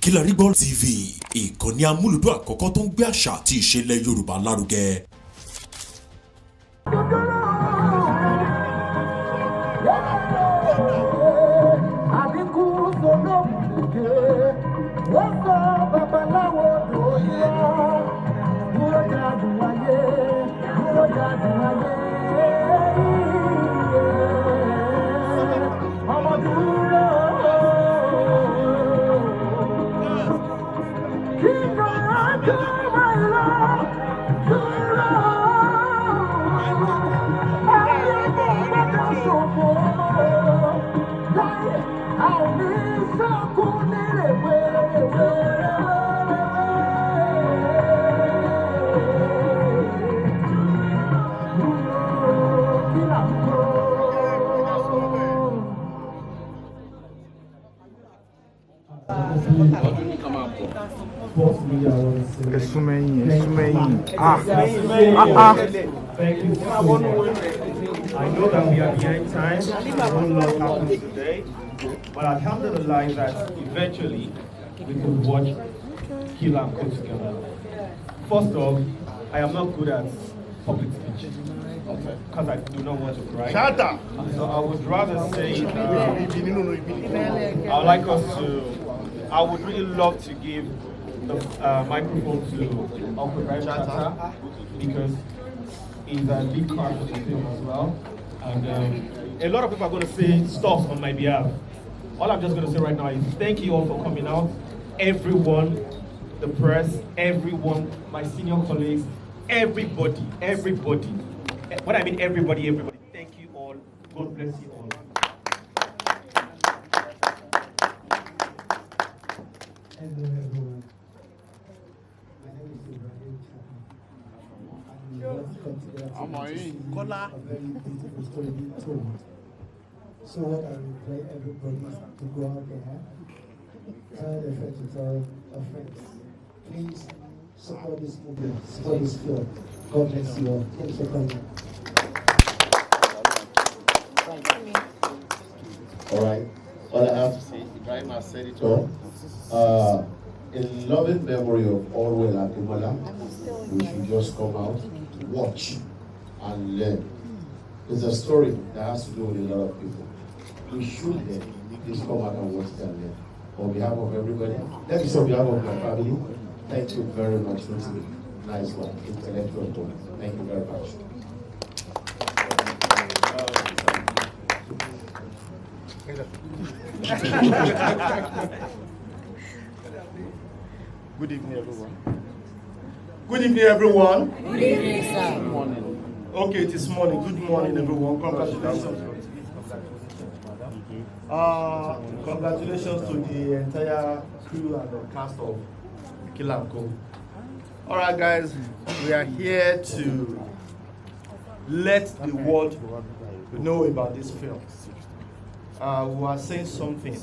Kilarigbo TV, ìkànnì amúlùdún àkọ́kọ́ tó ń gbé àṣà àti ìṣẹ̀lẹ̀ Yorùbá lárugẹ. Thank you so much. I know that we are behind time. A whole lot happened today, but alhamdulillah that eventually we could watch Kill and Go together. First off, I am not good at public speech because I do not want to cry. Shut up. So I would rather say I would really love to give the microphone to Uncle Chata because he's a big part of the film as well. And a lot of people are going to say stuff on my behalf. All I'm just going to say right now is thank you all for coming out. Everyone, the press, everyone, my senior colleagues, everybody. What I mean everybody. Thank you all. God bless you all. Hello everyone. My name is Ibrahim Chapman. A very beautiful story being told. So what I will invite everybody to go out there, tell their friends to tell their friends. Please support this movement, support this film. God bless you all. Thanks for coming. All right. All I have to say, Ibrahim has said it all. In loving memory of Ademola, we should just come out, watch, and learn. It's a story that has to do with a lot of people. We should please come out and watch it and learn. On behalf of everybody, let me say on behalf of my family, thank you very much, Rotimi. Nice one, intellectual point. Thank you very much. Good evening, everyone. Good evening, everyone. Good evening, sir. Good morning. Okay, it is morning. Good morning, everyone. Congratulations. Congratulations to the entire crew and the cast of Kill and Go. All right, guys, we are here to let the world know about this film. We are saying something.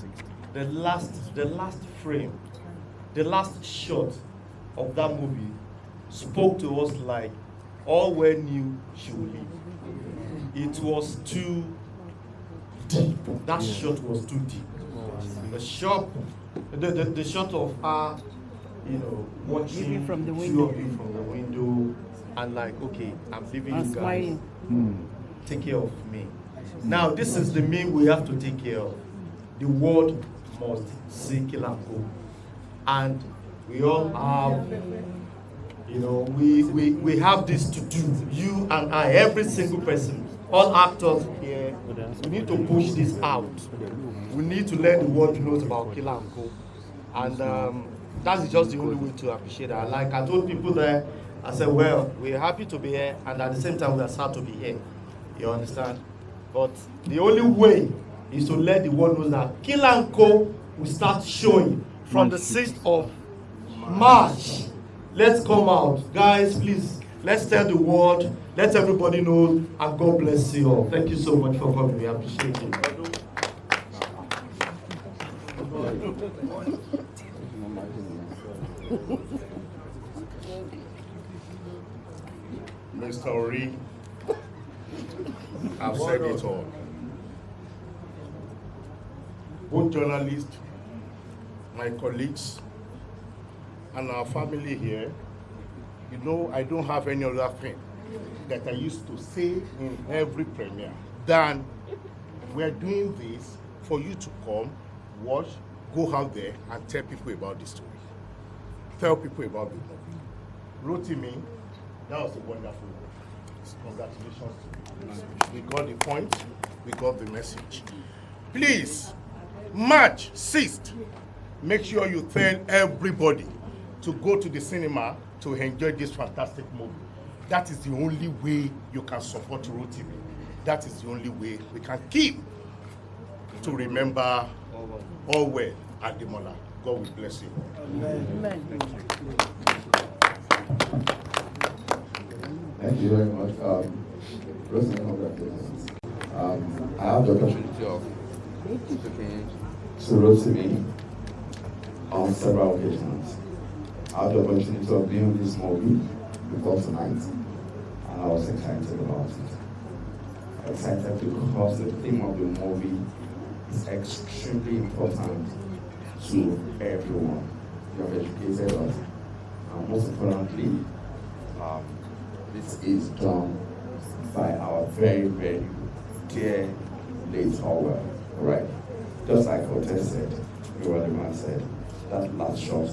The last frame, the last shot of that movie spoke to us like all we knew she would leave. It was too deep. That shot was too deep. The shot of her, watching from the window. From the window, and like, okay, I'm leaving you guys. Smiling. Take care of me. Now, this is the meme we have to take care of. The world must see Kill and Go. And we all have, we have this to do. You and I, every single person, all actors here, we need to push this out. We need to let the world know about Kill and Go. And that's just the only way to appreciate that. Like I told people there, I said, well, we're happy to be here, and at the same time, we are sad to be here. You understand? But the only way is to let the world know that Kill and Go will start showing from the 6th of March. Let's come out. Guys, please, let's tell the world, let everybody know, and God bless you all. Thank you so much for coming. We appreciate it. Mr. Ori, I've said it all. Both journalists, my colleagues, and our family here, you know, I don't have any other thing that I used to say in every premiere than we're doing this for you to come, watch, go out there and tell people about the story. Tell people about the movie. Rotimi, that was a wonderful work. Congratulations to you. We got the point, we got the message. Please, March 6th, make sure you tell everybody to go to the cinema to enjoy this fantastic movie. That is the only way you can support Rotimi. That is the only way we can keep to remember all well Ademola. God will bless you. Amen. Thank you very much. Rotimi, congratulations. I have the opportunity of speaking to Rotimi on several occasions. I had the opportunity of being in this movie before tonight, and I was excited about it. Excited because the theme of the movie is extremely important to everyone. You have educated us, and most importantly, this is done by our very, very dear late Orwell. Right? Just like Ote said, the man said, that last shot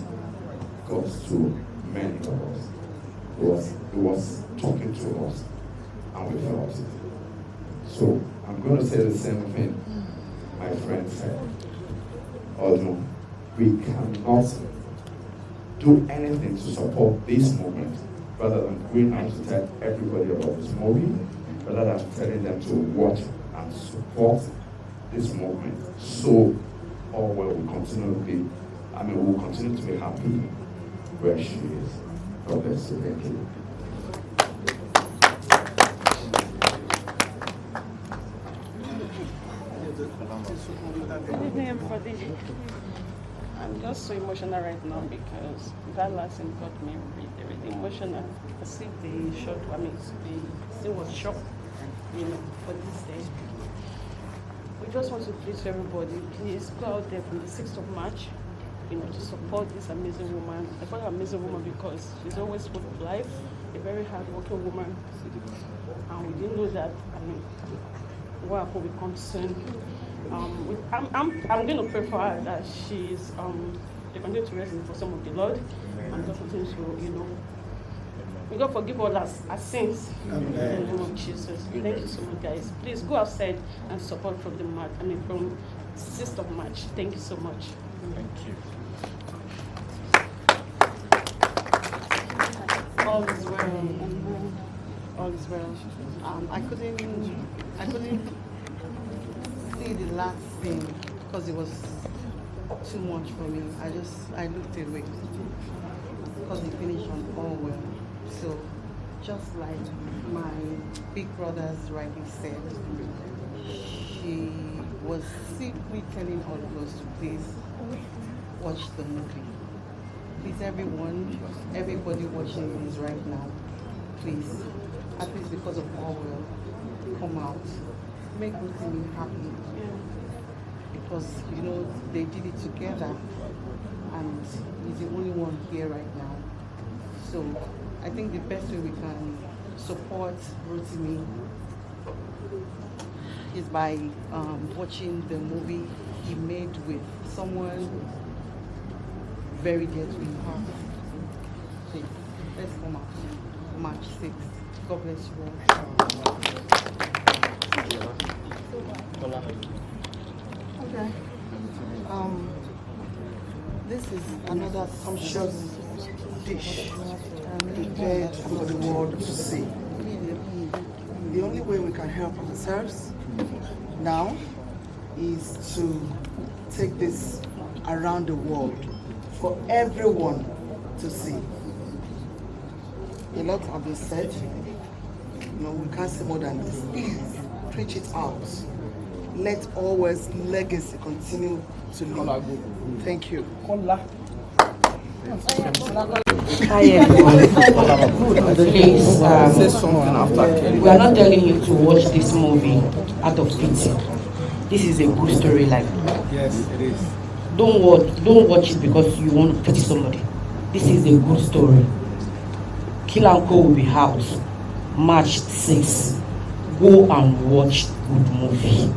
goes to many of us. It was talking to us, and we felt it. So I'm going to say the same thing my friend said. Although we cannot do anything to support this movement rather than going out to tell everybody about this movie, rather than telling them to watch and support this movement. So Orwell will continue to be, we'll continue to be happy where she is. God bless you. Thank you. Good evening, everybody. I'm just so emotional right now because that last scene got me really emotional. As if the shot, the scene was shot, for this day. We just want to please everybody, please go out there from the 6th of March, to support this amazing woman. I call her amazing woman because she's always full of life, a very hard-working woman. And we didn't know that, what will come soon. I'm going to pray for her that she's they continue to rest for some of the Lord, and God continue to, may God forgive all our sins in the name of Jesus. Thank you so much, guys. Please go outside and support from from 6th of March. Thank you so much. Thank you. All is well. All is well. I couldn't see the last thing because it was too much for me. I looked away because we finished on all well. So just like my big brothers rightly said, she was simply telling all of us to please watch the movie. Please, everybody watching this right now, please, at least because of Orwell, come out, make Rotimi happy, because they did it together, and he's the only one here right now. So I think the best way we can support Rotimi is by watching the movie he made with someone very dear to his heart. So let's come out March 6th. God bless you all. Okay. This is another sumptuous dish prepared for the world to see. The only way we can help ourselves now is to take this around the world for everyone to see. A lot have been said. We can't say more than this. Please, preach it out. Let Orwell's legacy continue to live. Thank you. Hi everyone. Please, we are not telling you to watch this movie out of pity. This is a good storyline. Yes, it is. Don't watch it because you want to pity somebody. This is a good story. Kill and Co will be out March 6th. Go and watch good movie.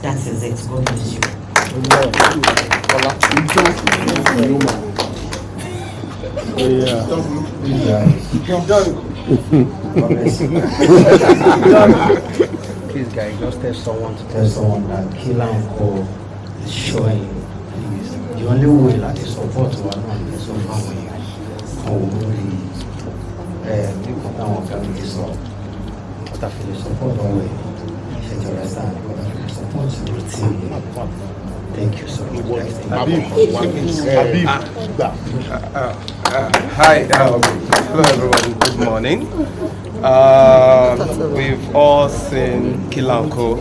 That is it. God bless you. Please, guys, just tell someone to tell someone that Kill and Co is showing. Please, the only way that is support one is so far when you family so what I feel support always. If you understand, what I feel support Rotimi. Thank you so much. Hi, hello everyone, good morning. We've all seen Kill and Co.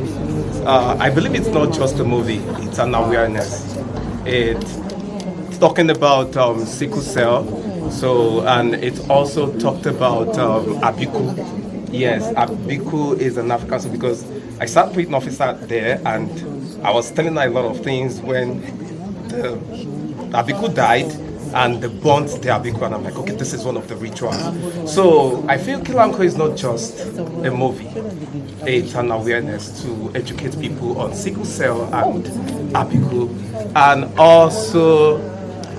I believe it's not just a movie, it's an awareness. It's talking about sickle cell, and it also talked about Abiku. Yes, Abiku is an African, so because I sat with an officer there and I was telling her a lot of things when the Abiku died and they burnt the Abiku, and I'm like, okay, this is one of the rituals. So I feel Kill and Co is not just a movie, it's an awareness to educate people on sickle cell and Abiku, and also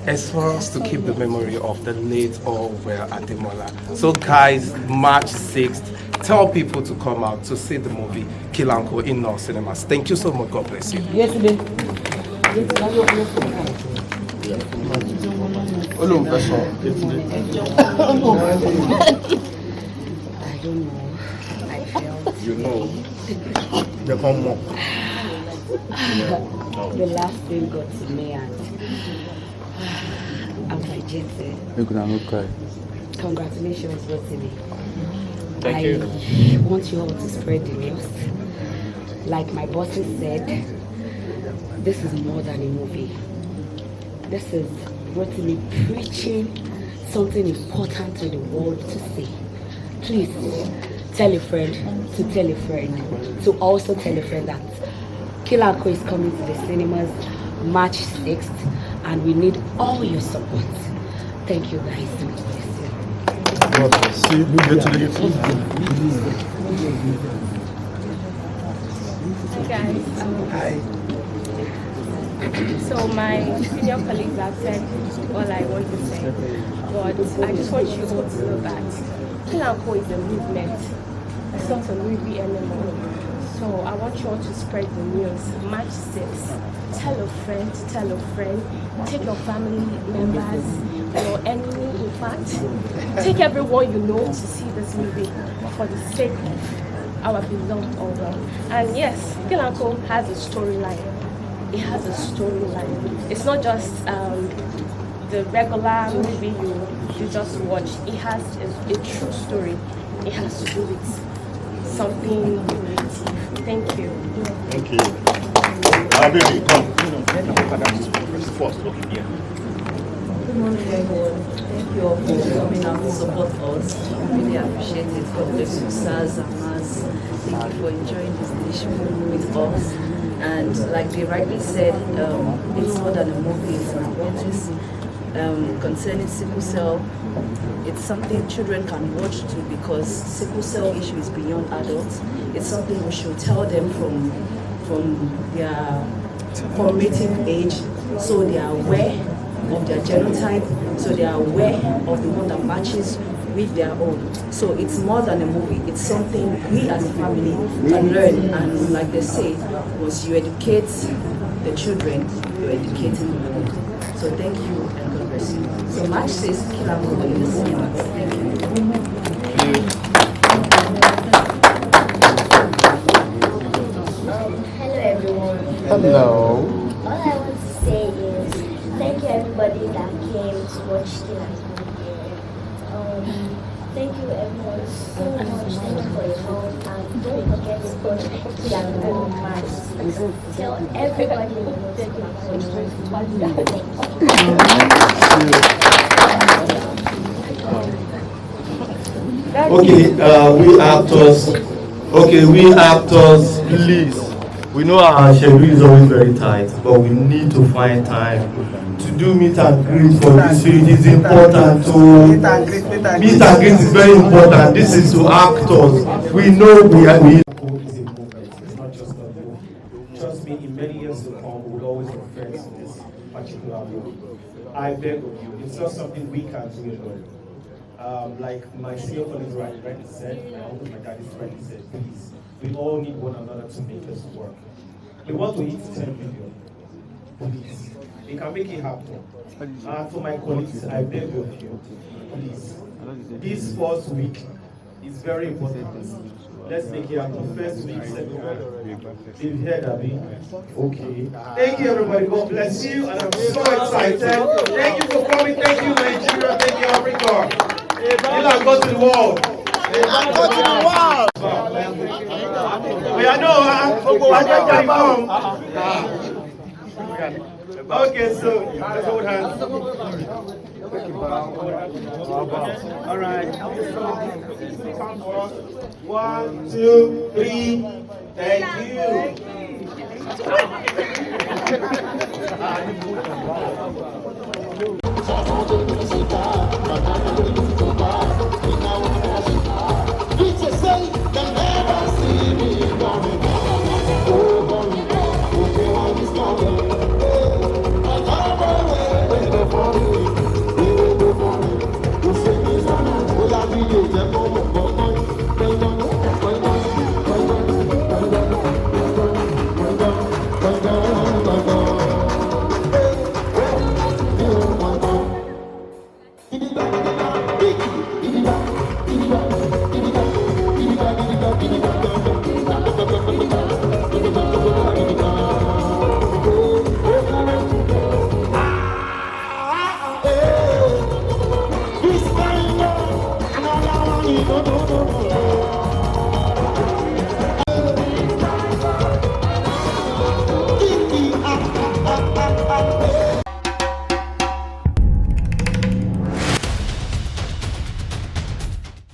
as for us to keep the memory of the late Ademola. So guys, March 6th, tell people to come out to see the movie Kill and Co in our cinemas. Thank you so much. God bless you. Yes, baby. I don't know. I felt. You know, the homework. The last thing got to me and I'm rejected. Congratulations, Rotimi. Thank you. I want you all to spread the news. Like my bosses said, this is more than a movie. This is Rotimi preaching something important to the world to see. Please tell a friend to tell a friend to also tell a friend that Kill and Co is coming to the cinemas March 6th and we need all your support. Thank you guys. God bless you. Hi guys. Hi. So my senior colleagues have said all I want to say, but I just want you all to know that Kill and Co is a movement. It's not a movie anymore. So I want you all to spread the news. March 6th. Tell a friend to tell a friend. Take your family members, your enemy, in fact. Take everyone you know to see this movie for the sake of our beloved Oral. And yes, Kill and Co has a storyline. It has a storyline. It's not just the regular movie you just watch. It has a true story. It has to do with something creative. Thank you. Thank you. Baby, come. Good morning, everyone. Thank you all for coming out to support us. Really appreciate it. God bless you, sirs and mas. Thank you for enjoying this dish with us. And like they rightly said, it's more than a movie, it's an awareness. Concerning sickle cell, it's something children can watch too because sickle cell issue is beyond adults. It's something we should tell them from their formative age, so they are aware of their genotype, so they are aware of the one that matches with their own. So it's more than a movie, it's something we as a family can learn. And like they say, once you educate the children, you're educating the world. So thank you and God bless you. So March 6th, Kill and Co in the cinema. Thank you. Hello everyone. Hello. All I want to say is thank you everybody that came to watch Kill and Co. Thank you everyone so much. Thank you for your help and don't forget to go to Kill March. Tell everybody you know to Kill Okay, we actors, please. We know our schedule is always very tight, but we need to find time to do meet and greet for this film. It is important to meet and greet is very important. This is to actors. We know we are. Is a movement. It's not just a movie. Trust me, in many years to come, we will always refer to this particular movie. I beg of you, it's not something we can do alone. Like my senior colleague rightly said, my uncle, my daddy rightly said, please, we all need one another to make this work. We want to hit 10 million. Please, we can make it happen. To my colleagues, I beg of you, please. This first week is very important. Let's make it happen. First week, second week. You've heard of me? Okay. Thank you, everybody. God bless you. And I'm so excited. Thank you for coming. Thank you, Nigeria. Thank you, Africa. Let's go to the world. Let's go to the world. I know, I just come. Okay, so let's hold hands. All right. 1, 2, 3. Thank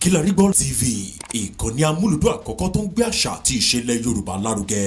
Kílárí gbọ́ TV, ìkànnì amúlùdún àkọ́kọ́ tó ń gbé àṣà àti ìṣẹ̀lẹ̀ Yorùbá lárugẹ.